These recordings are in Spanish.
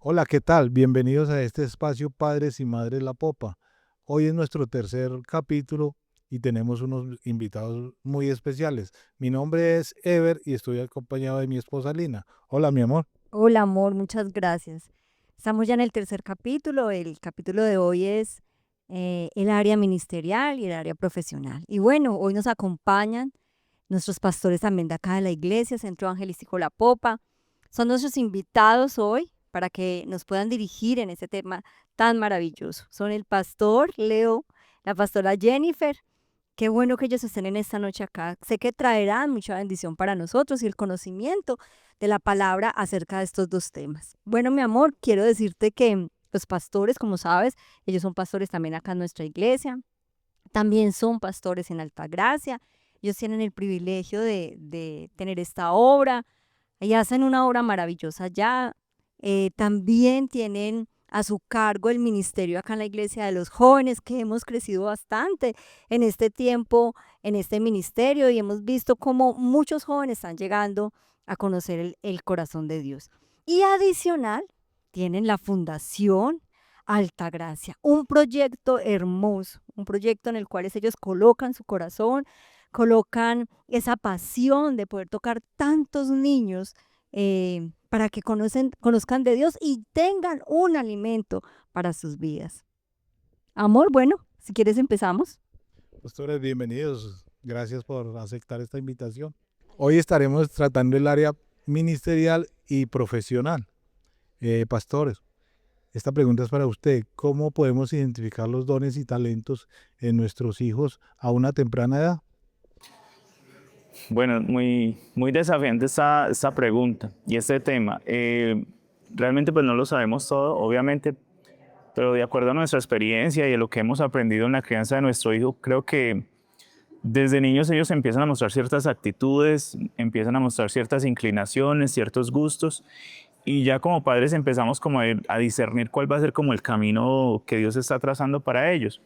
Hola, ¿qué tal? Bienvenidos a este espacio Padres y Madres La Popa. Hoy es nuestro tercer capítulo y tenemos unos invitados muy especiales. Mi nombre es Ever y estoy acompañado de mi esposa Lina. Hola, mi amor. Hola, amor, muchas gracias. Estamos ya en el tercer capítulo. El capítulo de hoy es el área ministerial y el área profesional. Y bueno, hoy nos acompañan nuestros pastores también de acá de la iglesia, Centro Evangelístico La Popa. Son nuestros invitados hoy para que nos puedan dirigir en este tema tan maravilloso. Son el pastor Leo, la pastora Jennifer. Qué bueno que ellos estén en esta noche acá. Sé que traerán mucha bendición para nosotros y el conocimiento de la palabra acerca de estos dos temas. Bueno, mi amor, quiero decirte que los pastores, como sabes, ellos son pastores también acá en nuestra iglesia, también son pastores en Altagracia. Ellos tienen el privilegio de tener esta obra y hacen una obra maravillosa ya. También tienen a su cargo el ministerio acá en la iglesia de los jóvenes, que hemos crecido bastante en este tiempo, en este ministerio, y hemos visto cómo muchos jóvenes están llegando a conocer el corazón de Dios. Y adicional, tienen la Fundación Altagracia, un proyecto hermoso, un proyecto en el cual ellos colocan su corazón, colocan esa pasión de poder tocar tantos niños para que conozcan de Dios y tengan un alimento para sus vidas. Amor, bueno, si quieres empezamos. Pastores, bienvenidos. Gracias por aceptar esta invitación. Hoy estaremos tratando el área ministerial y profesional. Pastores, esta pregunta es para usted. ¿Cómo podemos identificar los dones y talentos en nuestros hijos a una temprana edad? Bueno, muy desafiante esta pregunta y este tema. Realmente pues no lo sabemos todo, obviamente, pero de acuerdo a nuestra experiencia y a lo que hemos aprendido en la crianza de nuestro hijo, creo que desde niños ellos empiezan a mostrar ciertas actitudes, empiezan a mostrar ciertas inclinaciones, ciertos gustos, y ya como padres empezamos como a discernir cuál va a ser como el camino que Dios está trazando para ellos.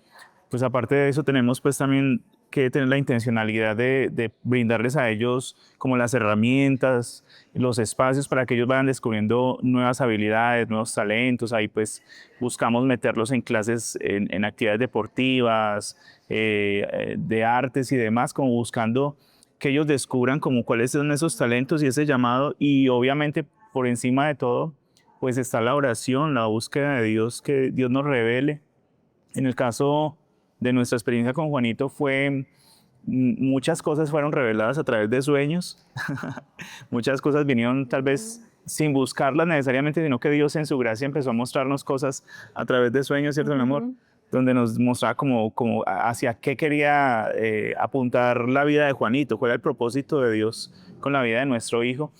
Pues aparte de eso tenemos pues también que tener la intencionalidad de brindarles a ellos como las herramientas, los espacios para que ellos vayan descubriendo nuevas habilidades, nuevos talentos. Ahí pues buscamos meterlos en clases, en actividades deportivas, de artes y demás, como buscando que ellos descubran como cuáles son esos talentos y ese llamado. Y obviamente por encima de todo pues está la oración, la búsqueda de Dios, que Dios nos revele. En el caso de nuestra experiencia con Juanito fue, muchas cosas fueron reveladas a través de sueños, muchas cosas vinieron tal vez sin buscarlas necesariamente, sino que Dios en su gracia empezó a mostrarnos cosas a través de sueños, ¿cierto, mi amor? Ujú. Donde nos mostraba como hacia qué quería apuntar la vida de Juanito, cuál era el propósito de Dios con la vida de nuestro hijo.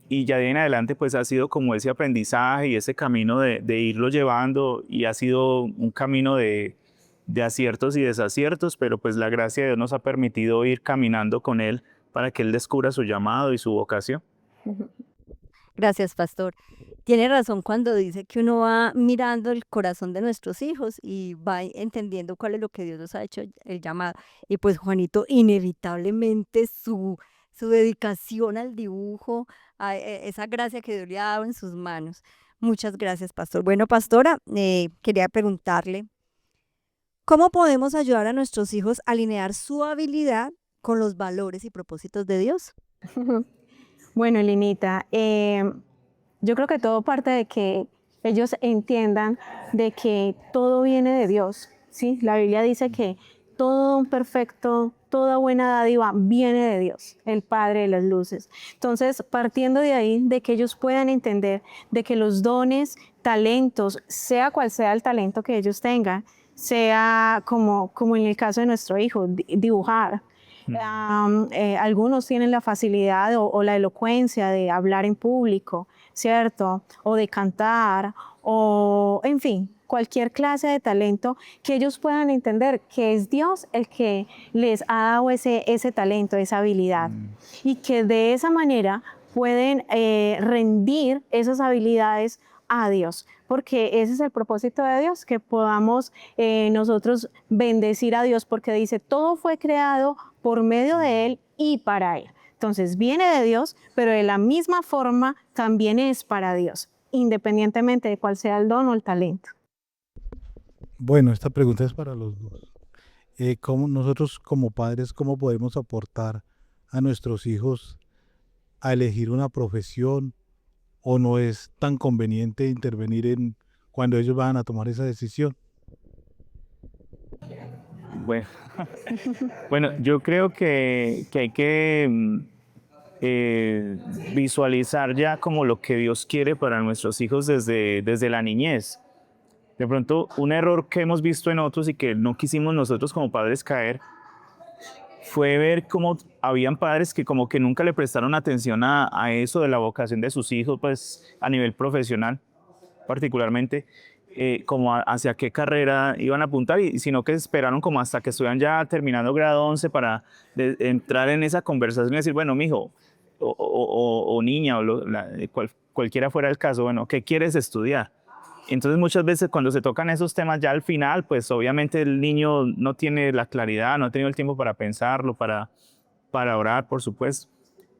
Y ya de ahí en adelante pues ha sido como ese aprendizaje y ese camino de irlo llevando, y ha sido un camino de aciertos y desaciertos, pero pues la gracia de Dios nos ha permitido ir caminando con Él para que Él descubra su llamado y su vocación. Gracias, pastor. Tiene razón cuando dice que uno va mirando el corazón de nuestros hijos y va entendiendo cuál es lo que Dios nos ha hecho el llamado. Y pues Juanito, inevitablemente su dedicación al dibujo, esa gracia que Dios le ha dado en sus manos. Muchas gracias, pastor. Bueno, pastora, quería preguntarle, ¿cómo podemos ayudar a nuestros hijos a alinear su habilidad con los valores y propósitos de Dios? Bueno, Linita, yo creo que todo parte de que ellos entiendan de que todo viene de Dios, ¿sí? La Biblia dice que todo don perfecto, toda buena dádiva viene de Dios, el Padre de las luces. Entonces, partiendo de ahí, de que ellos puedan entender de que los dones, talentos, sea cual sea el talento que ellos tengan, sea como en el caso de nuestro hijo, dibujar. Algunos tienen la facilidad o la elocuencia de hablar en público, ¿cierto? O de cantar, o en fin, cualquier clase de talento que ellos puedan entender que es Dios el que les ha dado ese talento, esa habilidad. Y que de esa manera pueden rendir esas habilidades a Dios, porque ese es el propósito de Dios, que podamos nosotros bendecir a Dios, porque dice, todo fue creado por medio de Él y para Él. Entonces viene de Dios, pero de la misma forma también es para Dios. independientemente de cuál sea el don o el talento. Bueno, esta pregunta es para los dos. ¿Cómo nosotros como padres, cómo podemos aportar a nuestros hijos a elegir una profesión o no es tan conveniente intervenir en cuando ellos van a tomar esa decisión? Bueno, bueno, yo creo que hay que visualizar ya como lo que Dios quiere para nuestros hijos desde la niñez. De pronto, un error que hemos visto en otros y que no quisimos nosotros como padres caer fue ver cómo habían padres que como que nunca le prestaron atención a eso de la vocación de sus hijos, pues a nivel profesional particularmente, como hacia qué carrera iban a apuntar, y sino que esperaron como hasta que estuvieran ya terminando grado 11 para entrar en esa conversación y decir, bueno, mijo, o niña, cualquiera fuera el caso, bueno, ¿qué quieres estudiar? Entonces muchas veces cuando se tocan esos temas ya al final, pues obviamente el niño no tiene la claridad, no ha tenido el tiempo para pensarlo, para orar, por supuesto.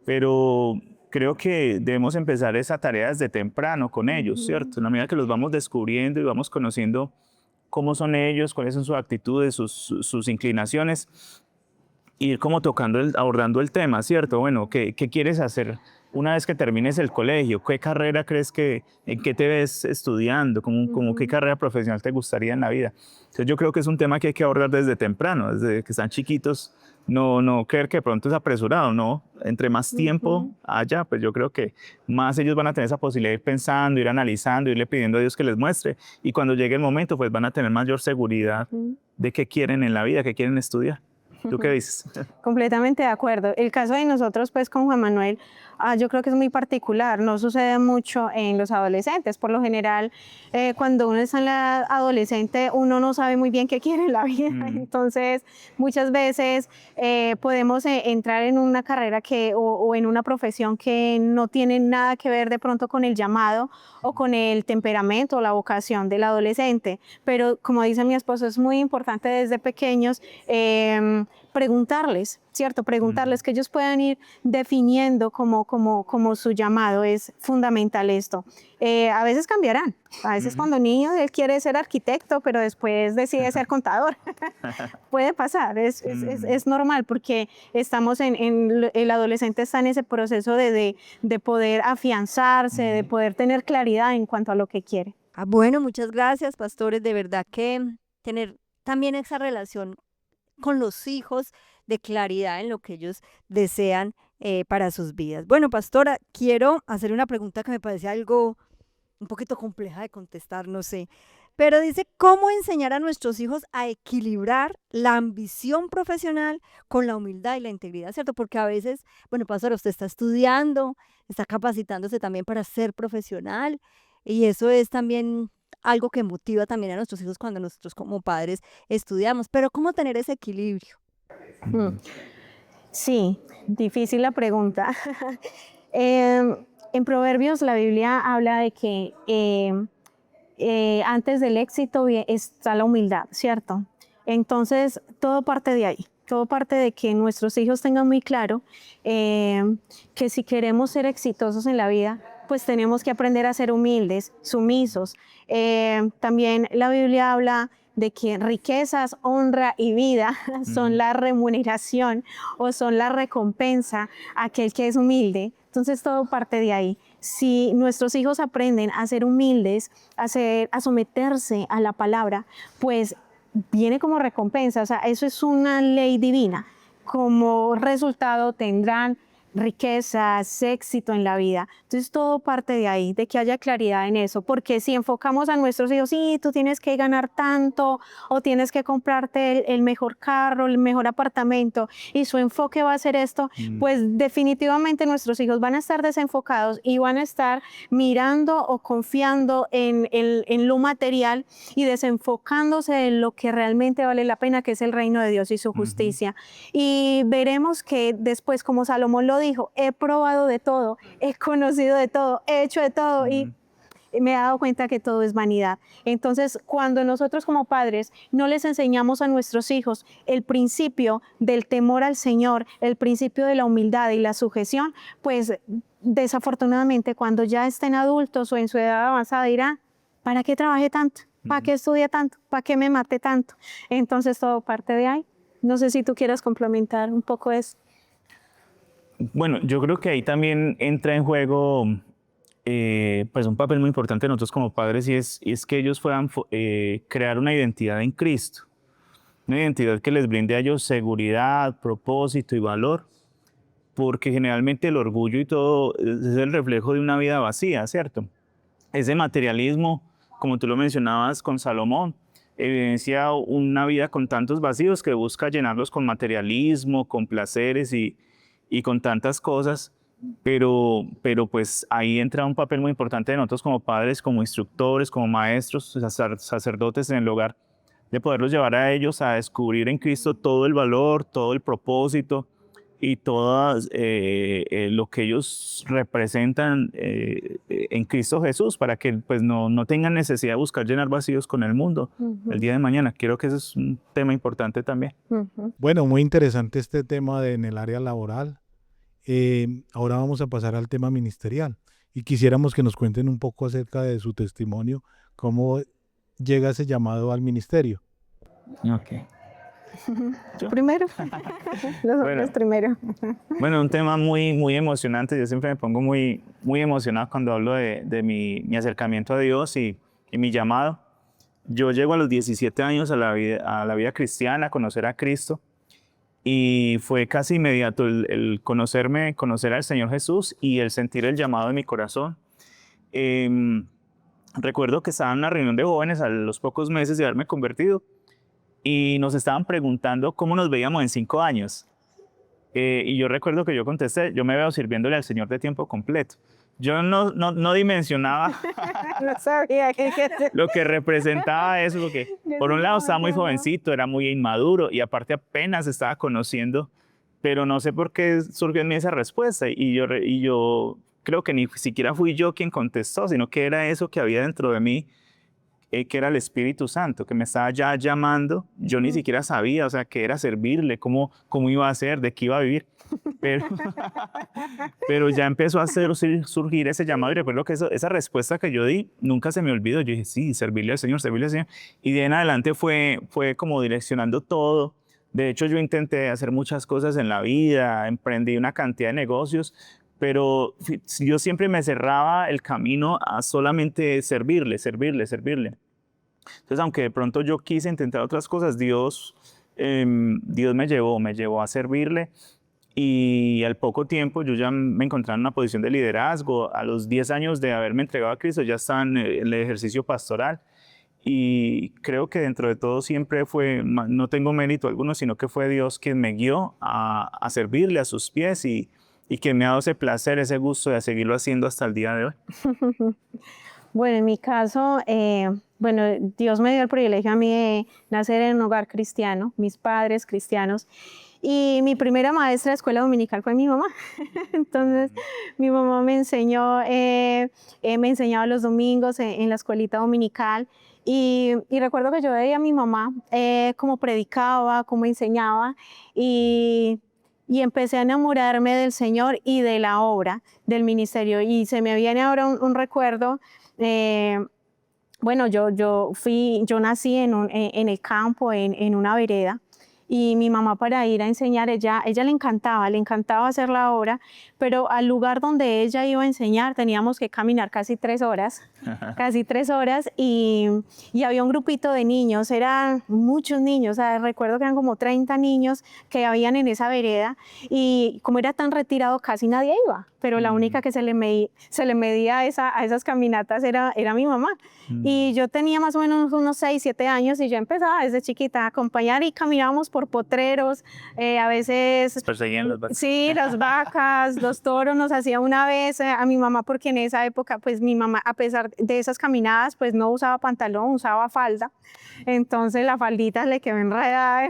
Pero creo que debemos empezar esa tarea desde temprano con ellos, ¿cierto? En la medida que los vamos descubriendo y vamos conociendo cómo son ellos, cuáles son sus actitudes, sus inclinaciones, ir como tocando, abordando el tema, ¿cierto? Bueno, ¿qué quieres hacer una vez que termines el colegio? ¿Qué carrera crees en qué te ves estudiando? ¿Cómo qué carrera profesional te gustaría en la vida? Entonces yo creo que es un tema que hay que abordar desde temprano, desde que están chiquitos, no creer que de pronto es apresurado, no. Entre más tiempo haya, pues yo creo que más ellos van a tener esa posibilidad de ir pensando, ir analizando, irle pidiendo a Dios que les muestre, y cuando llegue el momento, pues van a tener mayor seguridad de qué quieren en la vida, qué quieren estudiar. ¿Tú qué dices? Completamente de acuerdo. El caso de nosotros, pues con Juan Manuel, yo creo que es muy particular. No sucede mucho en los adolescentes. Por lo general, cuando uno está en la adolescente, uno no sabe muy bien qué quiere en la vida. Entonces, muchas veces podemos entrar en una carrera o en una profesión que no tiene nada que ver de pronto con el llamado o con el temperamento o la vocación del adolescente. Pero como dice mi esposo, es muy importante desde pequeños preguntarles, ¿cierto? Preguntarles, que ellos puedan ir definiendo como su llamado. Es fundamental esto. A veces cambiarán. A veces cuando niño él quiere ser arquitecto, pero después decide ser contador. Puede pasar, es normal, porque estamos el adolescente está en ese proceso de poder afianzarse, de poder tener claridad en cuanto a lo que quiere. Bueno, muchas gracias, pastores. De verdad que tener también esa relación con los hijos de claridad en lo que ellos desean para sus vidas. Bueno, pastora, quiero hacer una pregunta que me parece algo un poquito compleja de contestar, no sé, pero dice, ¿cómo enseñar a nuestros hijos a equilibrar la ambición profesional con la humildad y la integridad, ¿cierto? Porque a veces, bueno, pastora, usted está estudiando, está capacitándose también para ser profesional, y eso es también algo que motiva también a nuestros hijos cuando nosotros como padres estudiamos, pero ¿cómo tener ese equilibrio? Sí, difícil la pregunta. En Proverbios la Biblia habla de que antes del éxito está la humildad, ¿cierto? Entonces, todo parte de ahí. Todo parte de que nuestros hijos tengan muy claro que si queremos ser exitosos en la vida, pues tenemos que aprender a ser humildes, sumisos. También la Biblia habla de que riquezas, honra y vida son la remuneración o son la recompensa a aquel que es humilde. Entonces todo parte de ahí. Si nuestros hijos aprenden a ser humildes, a someterse a la palabra, pues viene como recompensa. O sea, eso es una ley divina. Como resultado tendrán riquezas, éxito en la vida. Entonces todo parte de ahí, de que haya claridad en eso, porque si enfocamos a nuestros hijos, sí, tú tienes que ganar tanto o tienes que comprarte el mejor carro, el mejor apartamento, y su enfoque va a ser esto, pues definitivamente nuestros hijos van a estar desenfocados y van a estar mirando o confiando en lo material y desenfocándose en lo que realmente vale la pena, que es el reino de Dios y su justicia. Y veremos que después, como Salomón lo dijo, he probado de todo, he conocido de todo, he hecho de todo, y me he dado cuenta que todo es vanidad. Entonces, cuando nosotros como padres no les enseñamos a nuestros hijos el principio del temor al Señor, el principio de la humildad y la sujeción, pues desafortunadamente cuando ya estén adultos o en su edad avanzada dirán, ¿para qué trabajé tanto? ¿Para qué estudié tanto? ¿Para qué me maté tanto? Entonces todo parte de ahí. No sé si tú quieras complementar un poco eso. Bueno, yo creo que ahí también entra en juego pues un papel muy importante de nosotros como padres y es que ellos puedan crear una identidad en Cristo, una identidad que les brinde a ellos seguridad, propósito y valor, porque generalmente el orgullo y todo es el reflejo de una vida vacía, ¿cierto? Ese materialismo, como tú lo mencionabas con Salomón, evidencia una vida con tantos vacíos que busca llenarlos con materialismo, con placeres y con tantas cosas, pero pues ahí entra un papel muy importante de nosotros como padres, como instructores, como maestros, sacerdotes en el hogar, de poderlos llevar a ellos a descubrir en Cristo todo el valor, todo el propósito y todo lo que ellos representan en Cristo Jesús, para que pues no tengan necesidad de buscar llenar vacíos con el mundo el día de mañana. Creo que ese es un tema importante también. Bueno, muy interesante este tema en el área laboral. Ahora vamos a pasar al tema ministerial y quisiéramos que nos cuenten un poco acerca de su testimonio, cómo llega ese llamado al ministerio. Okay. Primero, los hombres primero. Bueno, un tema muy emocionante. Yo siempre me pongo muy emocionado cuando hablo de mi acercamiento a Dios y mi llamado. Yo llego a los 17 años a la vida cristiana, a conocer a Cristo, y fue casi inmediato el conocer al Señor Jesús y el sentir el llamado de mi corazón. Recuerdo que estaba en una reunión de jóvenes a los pocos meses de haberme convertido y nos estaban preguntando cómo nos veíamos en 5 años. Y yo recuerdo que yo contesté, yo me veo sirviéndole al Señor de tiempo completo. Yo no dimensionaba No sabía lo que representaba eso, porque por un lado estaba muy jovencito, era muy inmaduro y aparte apenas estaba conociendo, pero no sé por qué surgió en mí esa respuesta y yo creo que ni siquiera fui yo quien contestó, sino que era eso que había dentro de mí, que era el Espíritu Santo, que me estaba ya llamando. Yo ni siquiera sabía, o sea, qué era servirle, cómo iba a ser, de qué iba a vivir. Pero ya empezó a surgir ese llamado y recuerdo que esa respuesta que yo di nunca se me olvidó. Yo dije, sí, servirle al Señor, servirle al Señor. Y de ahí en adelante fue como direccionando todo. De hecho, yo intenté hacer muchas cosas en la vida, emprendí una cantidad de negocios, pero yo siempre me cerraba el camino a solamente servirle. Entonces, aunque de pronto yo quise intentar otras cosas, Dios me llevó a servirle. Y al poco tiempo yo ya me encontraba en una posición de liderazgo. A los 10 años de haberme entregado a Cristo ya estaba en el ejercicio pastoral. Y creo que dentro de todo siempre no tengo mérito alguno, sino que fue Dios quien me guió a servirle a sus pies y quien me ha dado ese placer, ese gusto de seguirlo haciendo hasta el día de hoy. Bueno, en mi caso, bueno, Dios me dio el privilegio a mí de nacer en un hogar cristiano, mis padres cristianos, y mi primera maestra de escuela dominical fue mi mamá. Entonces, mi mamá me enseñaba los domingos en la escuelita dominical, y recuerdo que yo veía a mi mamá cómo predicaba, cómo enseñaba, y empecé a enamorarme del Señor y de la obra del ministerio. Y se me viene ahora un recuerdo. Bueno, yo nací en el campo, en una vereda. Y mi mamá, para ir a enseñar, ella le encantaba hacer la obra, pero al lugar donde ella iba a enseñar teníamos que caminar casi 3 horas, y había un grupito de niños, eran muchos niños, o sea, recuerdo que eran como 30 niños que habían en esa vereda, y como era tan retirado casi nadie iba, pero la única que se le medía a esas caminatas era mi mamá. Y yo tenía más o menos unos 6, 7 años y yo empezaba desde chiquita a acompañar y caminábamos por potreros, a veces... Perseguían las vacas. Sí, las vacas, los toros nos hacía una vez a mi mamá, porque en esa época pues mi mamá, a pesar de esas caminadas, pues no usaba pantalón, usaba falda, entonces la faldita le quedó enredada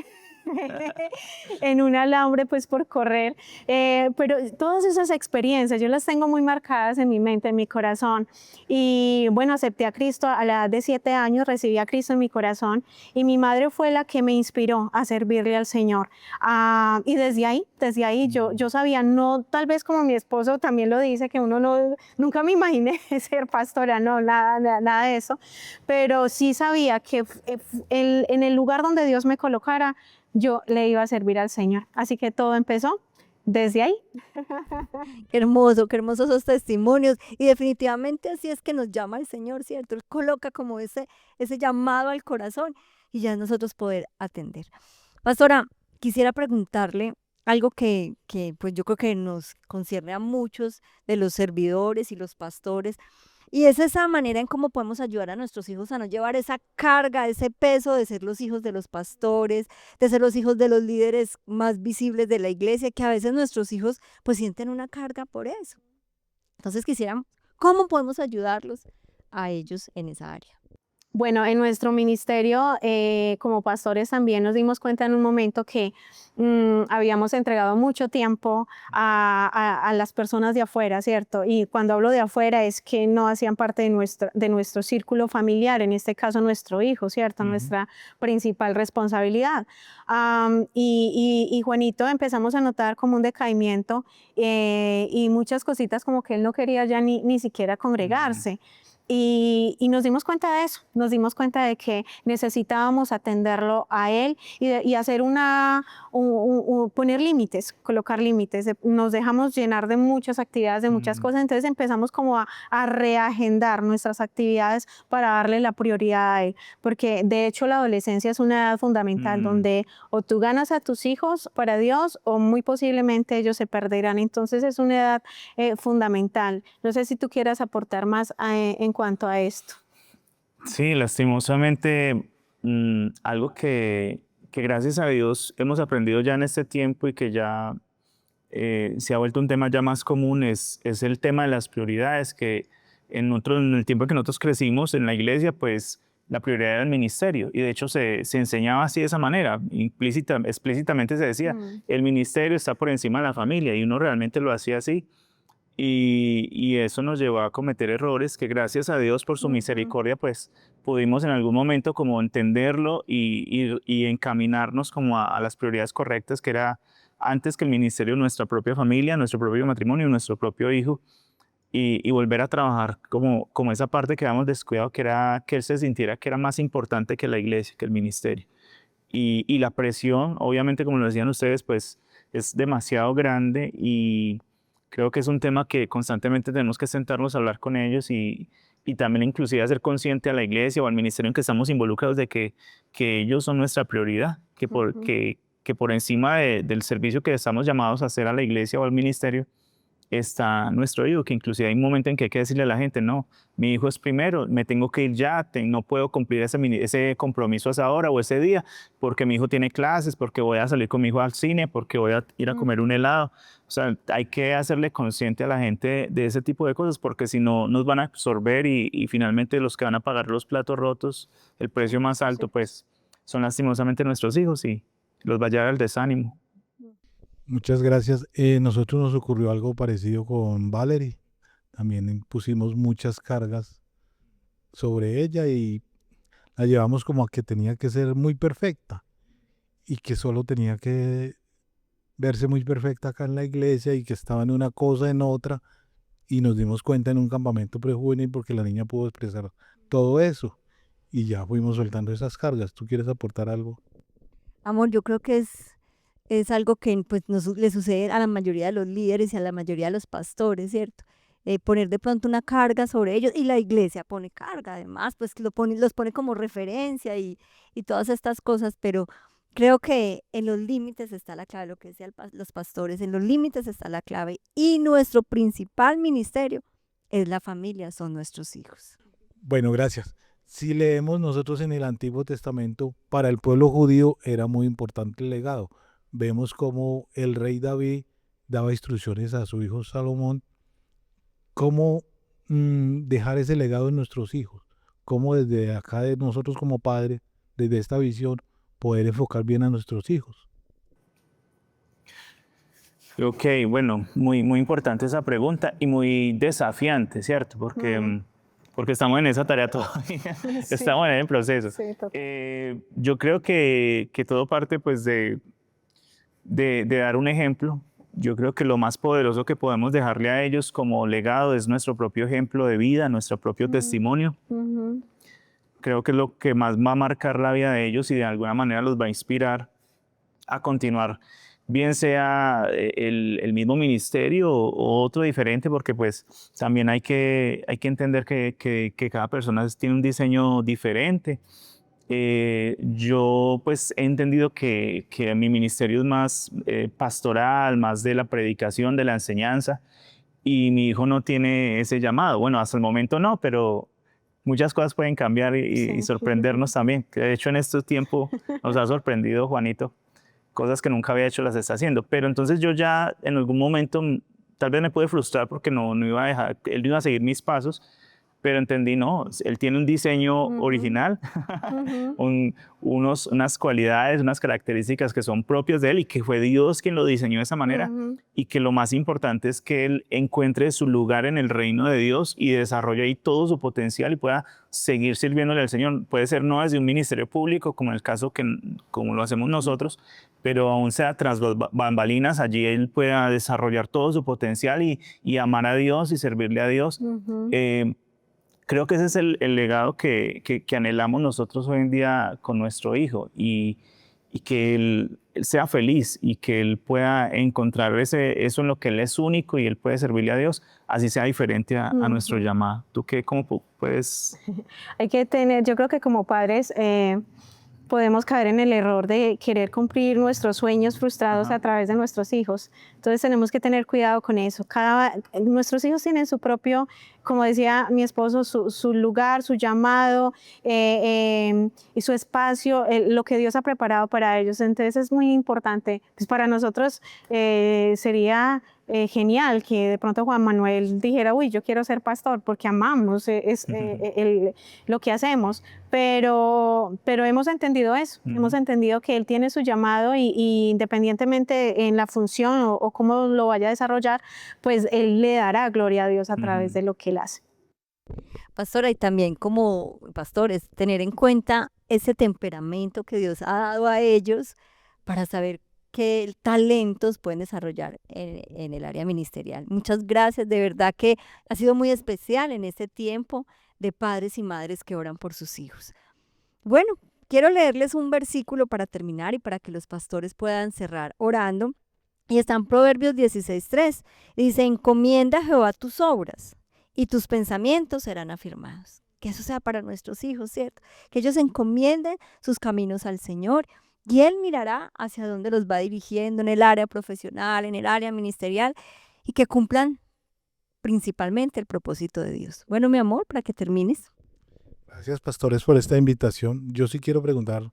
en un alambre pues por correr, pero todas esas experiencias yo las tengo muy marcadas en mi mente, en mi corazón. Y bueno, acepté a Cristo a la edad de 7 años, recibí a Cristo en mi corazón y mi madre fue la que me inspiró a servirle al Señor. Y desde ahí yo sabía, no tal vez como mi esposo también lo dice, que uno no, nunca me imaginé ser pastora, no, nada de eso, pero sí sabía que en el lugar donde Dios me colocara, yo le iba a servir al Señor. Así que todo empezó desde ahí. Qué hermosos esos testimonios. Y definitivamente así es que nos llama el Señor, ¿cierto? Él coloca como ese llamado al corazón y ya nosotros poder atender. Pastora, quisiera preguntarle algo que pues yo creo que nos concierne a muchos de los servidores y los pastores, y es esa manera en cómo podemos ayudar a nuestros hijos a no llevar esa carga, ese peso de ser los hijos de los pastores, de ser los hijos de los líderes más visibles de la iglesia, que a veces nuestros hijos pues sienten una carga por eso. Entonces quisiera, ¿cómo podemos ayudarlos a ellos en esa área? Bueno, en nuestro ministerio, como pastores, también nos dimos cuenta en un momento que habíamos entregado mucho tiempo a las personas de afuera, ¿cierto? Y cuando hablo de afuera es que no hacían parte de nuestro círculo familiar, en este caso nuestro hijo, ¿cierto? Nuestra principal responsabilidad. Y Juanito empezamos a notar como un decaimiento y muchas cositas como que él no quería ya ni siquiera congregarse. Y nos dimos cuenta de eso, nos dimos cuenta de que necesitábamos atenderlo a él y hacer poner límites, colocar límites. Nos dejamos llenar de muchas actividades, de muchas cosas, entonces empezamos como a reagendar nuestras actividades para darle la prioridad a él, porque de hecho la adolescencia es una edad fundamental donde o tú ganas a tus hijos para Dios o muy posiblemente ellos se perderán, entonces es una edad fundamental. No sé si tú quieras aportar más en cuanto a esto. Sí, lastimosamente, algo que gracias a Dios hemos aprendido ya en este tiempo y que ya se ha vuelto un tema ya más común es el tema de las prioridades, que en el tiempo que nosotros crecimos en la iglesia, pues la prioridad era el ministerio y de hecho se enseñaba así de esa manera, explícitamente se decía, el ministerio está por encima de la familia y uno realmente lo hacía así. Y eso nos llevó a cometer errores que gracias a Dios por su misericordia pues pudimos en algún momento como entenderlo y encaminarnos como a las prioridades correctas, que era antes que el ministerio nuestra propia familia, nuestro propio matrimonio, nuestro propio hijo, y volver a trabajar como esa parte que habíamos descuidado, que era que él se sintiera que era más importante que la iglesia, que el ministerio. Y la presión, obviamente como lo decían ustedes, pues es demasiado grande y creo que es un tema que constantemente tenemos que sentarnos a hablar con ellos y también inclusive hacer consciente a la iglesia o al ministerio en que estamos involucrados de que ellos son nuestra prioridad, que por encima del servicio que estamos llamados a hacer a la iglesia o al ministerio está nuestro hijo, que inclusive hay un momento en que hay que decirle a la gente, no, mi hijo es primero, me tengo que ir ya, no puedo cumplir ese compromiso a esa hora o ese día, porque mi hijo tiene clases, porque voy a salir con mi hijo al cine, porque voy a ir a comer un helado. O sea, hay que hacerle consciente a la gente de ese tipo de cosas, porque si no nos van a absorber y finalmente los que van a pagar los platos rotos, el precio más alto, pues son lastimosamente nuestros hijos y los va a llevar al desánimo. Muchas gracias. Nosotros nos ocurrió algo parecido con Valerie. También pusimos muchas cargas sobre ella y la llevamos como a que tenía que ser muy perfecta y que solo tenía que verse muy perfecta acá en la iglesia y que estaba en una cosa, en otra, y nos dimos cuenta en un campamento prejuvenil porque la niña pudo expresar todo eso y ya fuimos soltando esas cargas. ¿Tú quieres aportar algo? Amor, yo creo que es algo que pues, le sucede a la mayoría de los líderes y a la mayoría de los pastores, ¿cierto? Poner de pronto una carga sobre ellos y la iglesia pone carga, además, pues los pone como referencia y todas estas cosas, pero creo que en los límites está la clave, lo que decían los pastores, en los límites está la clave y nuestro principal ministerio es la familia, son nuestros hijos. Bueno, gracias. Si leemos nosotros en el Antiguo Testamento, para el pueblo judío era muy importante el legado. Vemos cómo el rey David daba instrucciones a su hijo Salomón, cómo dejar ese legado en nuestros hijos, cómo desde acá de nosotros como padres, desde esta visión, poder enfocar bien a nuestros hijos? Ok, bueno, muy importante esa pregunta y muy desafiante, ¿cierto? Porque estamos en esa tarea todavía, Sí, estamos en el proceso. sí, total. Yo creo que todo parte pues de dar un ejemplo. Yo creo que lo más poderoso que podemos dejarle a ellos como legado es nuestro propio ejemplo de vida, nuestro propio testimonio. Ujú. Creo que es lo que más va a marcar la vida de ellos y de alguna manera los va a inspirar a continuar, bien sea el mismo ministerio o otro diferente, porque pues también hay que entender que cada persona tiene un diseño diferente. Yo pues he entendido que mi ministerio es más pastoral, más de la predicación, de la enseñanza, y mi hijo no tiene ese llamado. Bueno, hasta el momento no, pero muchas cosas pueden cambiar y Sí. sorprendernos también. Que de hecho en este tiempo nos ha sorprendido Juanito, cosas que nunca había hecho las está haciendo. Pero entonces yo ya en algún momento tal vez me pude frustrar porque no iba a dejar, él no iba a seguir mis pasos, pero entendí, no, él tiene un diseño Ujú, original, ujú, unas cualidades, unas características que son propias de él y que fue Dios quien lo diseñó de esa manera, ujú. y que lo más importante es que él encuentre su lugar en el reino de Dios y desarrolle ahí todo su potencial y pueda seguir sirviéndole al Señor. Puede ser no desde un ministerio público, como en el caso como lo hacemos nosotros, pero aún sea tras las bambalinas, allí él pueda desarrollar todo su potencial y amar a Dios y servirle a Dios. Ujú. Creo que ese es el legado que anhelamos nosotros hoy en día con nuestro hijo, y que él sea feliz y que él pueda encontrar eso en lo que él es único y él puede servirle a Dios, así sea diferente a nuestro Ujú. llamado. ¿Tú qué, cómo puedes? Hay que tener, yo creo que como padres podemos caer en el error de querer cumplir nuestros sueños frustrados Ajá. a través de nuestros hijos. Entonces tenemos que tener cuidado con eso. Nuestros hijos tienen su propio, como decía mi esposo, su lugar, su llamado y su espacio, lo que Dios ha preparado para ellos. Entonces es muy importante. Pues para nosotros sería genial que de pronto Juan Manuel dijera, uy, yo quiero ser pastor porque amamos lo que hacemos, pero hemos entendido eso, hemos entendido que él tiene su llamado y independientemente en la función o cómo lo vaya a desarrollar, pues él le dará gloria a Dios a través de lo que él hace. Pastora, y también como pastores, tener en cuenta ese temperamento que Dios ha dado a ellos para saber qué talentos pueden desarrollar en el área ministerial. Muchas gracias, de verdad que ha sido muy especial en este tiempo de padres y madres que oran por sus hijos. Bueno, quiero leerles un versículo para terminar y para que los pastores puedan cerrar orando. Y está en Proverbios 16:3. Dice, encomienda a Jehová tus obras y tus pensamientos serán afirmados. Que eso sea para nuestros hijos, ¿cierto? Que ellos encomienden sus caminos al Señor y Él mirará hacia dónde los va dirigiendo en el área profesional, en el área ministerial, y que cumplan principalmente el propósito de Dios. Bueno, mi amor, para que termines. Gracias, pastores, por esta invitación. Yo sí quiero preguntar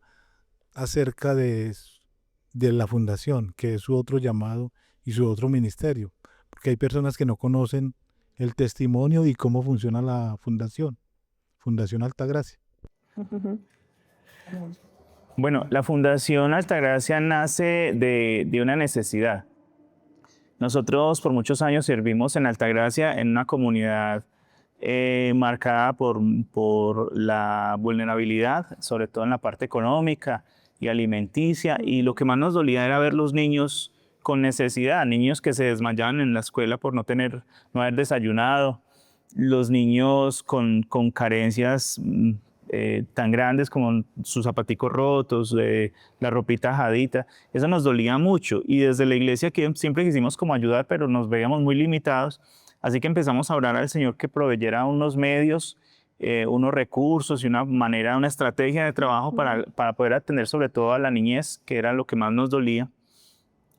acerca de la fundación, que es su otro llamado y su otro ministerio, porque hay personas que no conocen el testimonio y cómo funciona la fundación, Fundación Altagracia. Bueno, la Fundación Altagracia nace de una necesidad. Nosotros por muchos años servimos en Altagracia en una comunidad marcada por la vulnerabilidad, sobre todo en la parte económica y alimenticia, y lo que más nos dolía era ver los niños con necesidad, niños que se desmayaban en la escuela por no haber desayunado, los niños con carencias tan grandes como sus zapaticos rotos, la ropita ajadita. Eso nos dolía mucho, y desde la iglesia que siempre quisimos como ayudar, pero nos veíamos muy limitados. Así que empezamos a orar al Señor que proveyera unos medios, unos recursos y una manera, una estrategia de trabajo para poder atender sobre todo a la niñez, que era lo que más nos dolía.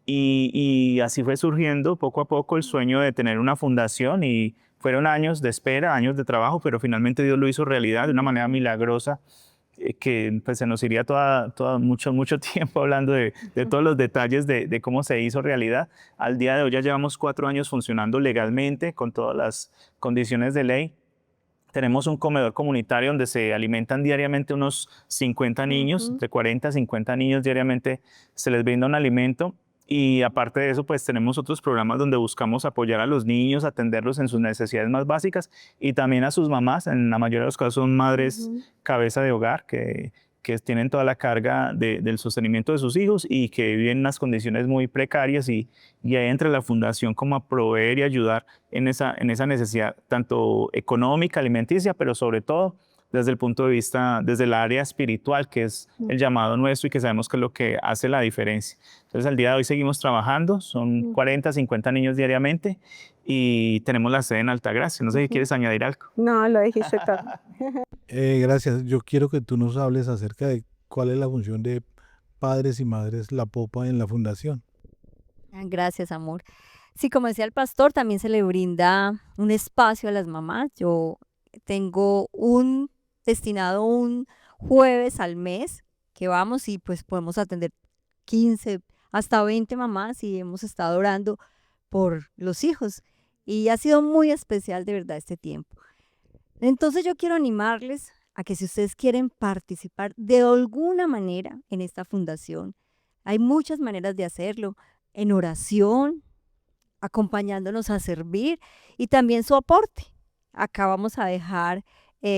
Y así fue surgiendo poco a poco el sueño de tener una fundación, y fueron años de espera, años de trabajo, pero finalmente Dios lo hizo realidad de una manera milagrosa, que pues se nos iría mucho tiempo hablando de todos los detalles de cómo se hizo realidad. Al día de hoy ya llevamos 4 años funcionando legalmente con todas las condiciones de ley. Tenemos un comedor comunitario donde se alimentan diariamente unos 50 niños, de 40 a 50 niños diariamente se les brinda un alimento. Y aparte de eso, pues tenemos otros programas donde buscamos apoyar a los niños, atenderlos en sus necesidades más básicas y también a sus mamás. En la mayoría de los casos son madres cabeza de hogar que tienen toda la carga del sostenimiento de sus hijos y que viven en unas condiciones muy precarias y ahí entra la fundación como a proveer y ayudar en esa necesidad tanto económica, alimenticia, pero sobre todo desde el punto de vista, desde el área espiritual, que es el llamado nuestro y que sabemos que es lo que hace la diferencia. Entonces, al día de hoy seguimos trabajando, son 40, 50 niños diariamente y tenemos la sede en Altagracia. No sé si quieres añadir algo. No, lo dijiste todo. Gracias. Yo quiero que tú nos hables acerca de cuál es la función de Padres y Madres La Popa en la fundación. Gracias, amor. Sí, como decía el pastor, también se le brinda un espacio a las mamás. Yo tengo destinado un jueves al mes que vamos y pues podemos atender 15 hasta 20 mamás y hemos estado orando por los hijos y ha sido muy especial de verdad este tiempo. Entonces yo quiero animarles a que si ustedes quieren participar de alguna manera en esta fundación, hay muchas maneras de hacerlo, en oración, acompañándonos a servir y también su aporte. Acá vamos a dejar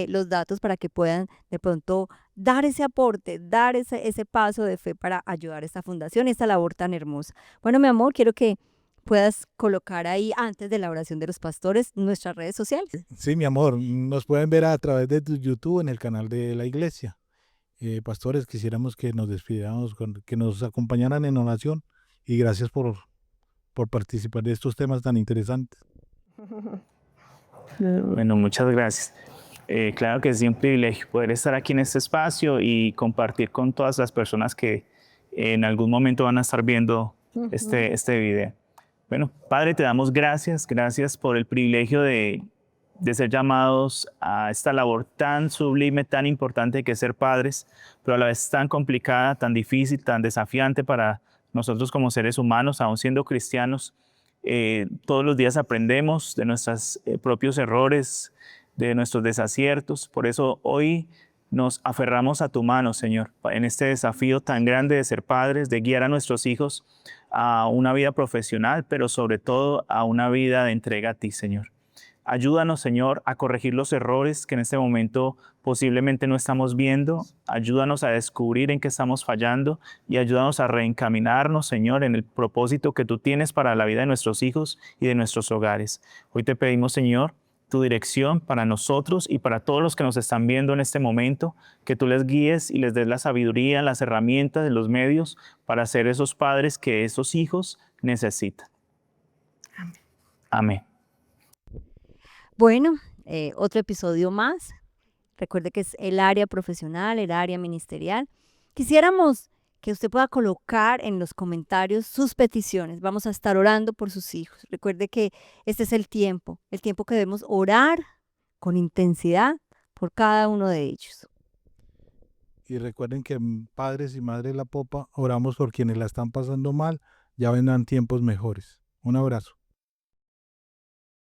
los datos para que puedan de pronto dar ese aporte, dar ese paso de fe para ayudar a esta fundación y esta labor tan hermosa. Bueno, mi amor, quiero que puedas colocar ahí, antes de la oración de los pastores, nuestras redes sociales. Sí, mi amor, nos pueden ver a través de tu YouTube en el canal de la iglesia. Pastores, quisiéramos que nos despidiéramos, que nos acompañaran en oración y gracias por participar de estos temas tan interesantes. Bueno, muchas gracias. Claro que es un privilegio poder estar aquí en este espacio y compartir con todas las personas que en algún momento van a estar viendo este video. Bueno, Padre, te damos gracias por el privilegio de ser llamados a esta labor tan sublime, tan importante que es ser padres, pero a la vez tan complicada, tan difícil, tan desafiante para nosotros como seres humanos, aún siendo cristianos. Todos los días aprendemos de nuestros propios errores, de nuestros desaciertos. Por eso hoy nos aferramos a tu mano, Señor, en este desafío tan grande de ser padres, de guiar a nuestros hijos a una vida profesional, pero sobre todo a una vida de entrega a ti, Señor. Ayúdanos, Señor, a corregir los errores que en este momento posiblemente no estamos viendo. Ayúdanos a descubrir en qué estamos fallando y ayúdanos a reencaminarnos, Señor, en el propósito que tú tienes para la vida de nuestros hijos y de nuestros hogares. Hoy te pedimos, Señor, tu dirección para nosotros y para todos los que nos están viendo en este momento, que tú les guíes y les des la sabiduría, las herramientas, los medios para ser esos padres que esos hijos necesitan. Amén. Amén. Bueno, otro episodio más. Recuerde que es el área profesional, el área ministerial. Quisiéramos que usted pueda colocar en los comentarios sus peticiones. Vamos a estar orando por sus hijos. Recuerde que este es el tiempo que debemos orar con intensidad por cada uno de ellos. Y recuerden que Padres y Madres La Popa oramos por quienes la están pasando mal, ya vendrán tiempos mejores. Un abrazo.